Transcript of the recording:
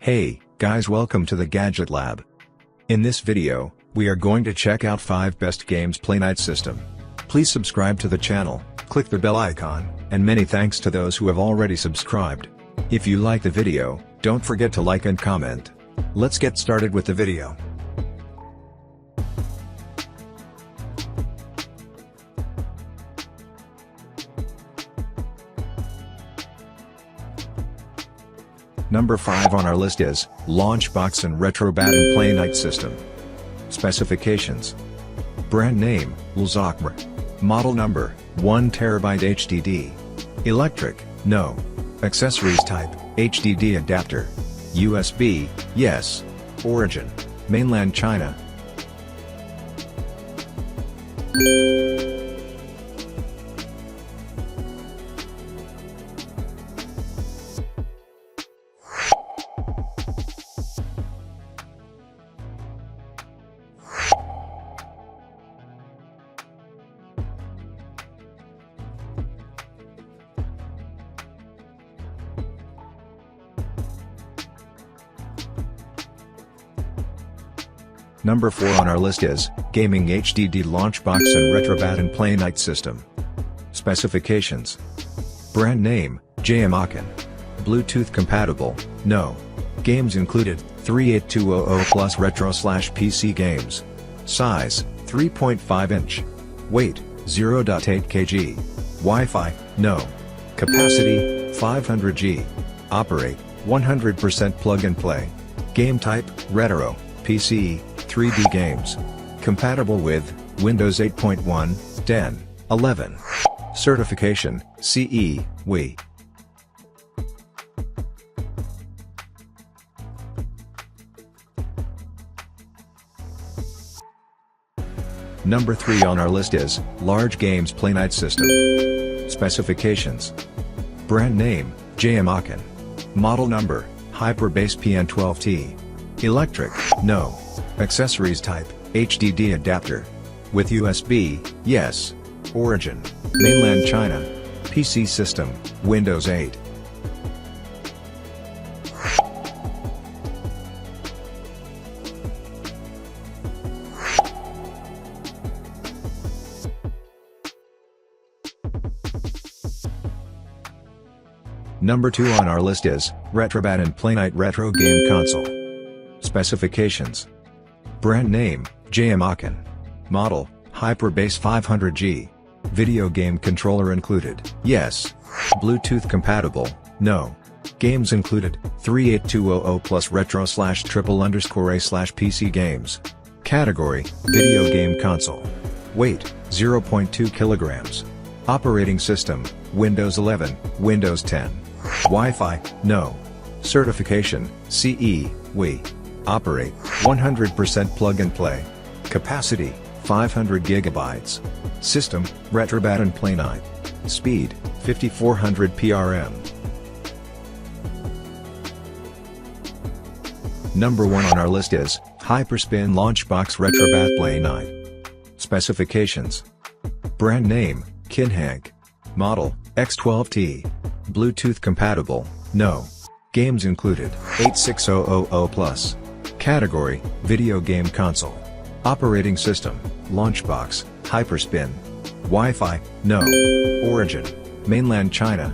Hey, guys, welcome to the Gadget Lab. In this video, we are going to check out 5 best games Playnite system. Please subscribe to the channel, click the bell icon, and many thanks to those who have already subscribed. If you like the video, don't forget to like and comment. Let's get started with the video. Number 5 on our list is Launchbox and RetroBat and Playnite system. Specifications: brand name, Launchbox. Model number, 1TB HDD. Electric, no. Accessories type, HDD adapter. USB, yes. Origin, mainland China. Number 4 on our list is Gaming HDD Launchbox and RetroBat and Playnite system. Specifications: brand name, JMaken. Bluetooth compatible, no. Games included, 38200 plus retro/PC games. Size, 3.5 inch. Weight, 0.8 kg. Wi-Fi, no. Capacity, 500 G. Operate, 100% plug and play. Game type, retro, PC, 3D games. Compatible with Windows 8.1, 10, 11. Certification, CE, WE. Number 3 on our list is Large Games Playnite system. Specifications: brand name, JMaken. Model number, Hyperspin PN12T. Electric, no. Accessories type, HDD adapter. With USB, yes. Origin, mainland China. PC system, Windows 8. Number 2 on our list is RetroBat and Playnite Retro Game Console. Specifications: brand name, JMaken. Model, Hyperspin 500G. Video game controller included, yes. Bluetooth compatible, no. Games included, 38200 plus retro/triple_A/PC games. Category, video game console. Weight, 0.2 kilograms. Operating system, Windows 11, Windows 10. Wi-Fi, no. Certification, CE, WE. Operate, 100% plug and play. Capacity, 500 GB. System, RetroBat and Playnite. Speed, 5400 PRM. Number 1 on our list is Hyperspin Launchbox RetroBat Playnite. Specifications: brand name, Kinhank. Model, X12T. Bluetooth compatible, no. Games included, 86000 plus. Category, video game console. Operating system, Launchbox, Hyperspin. Wi-Fi, no. Origin, mainland China.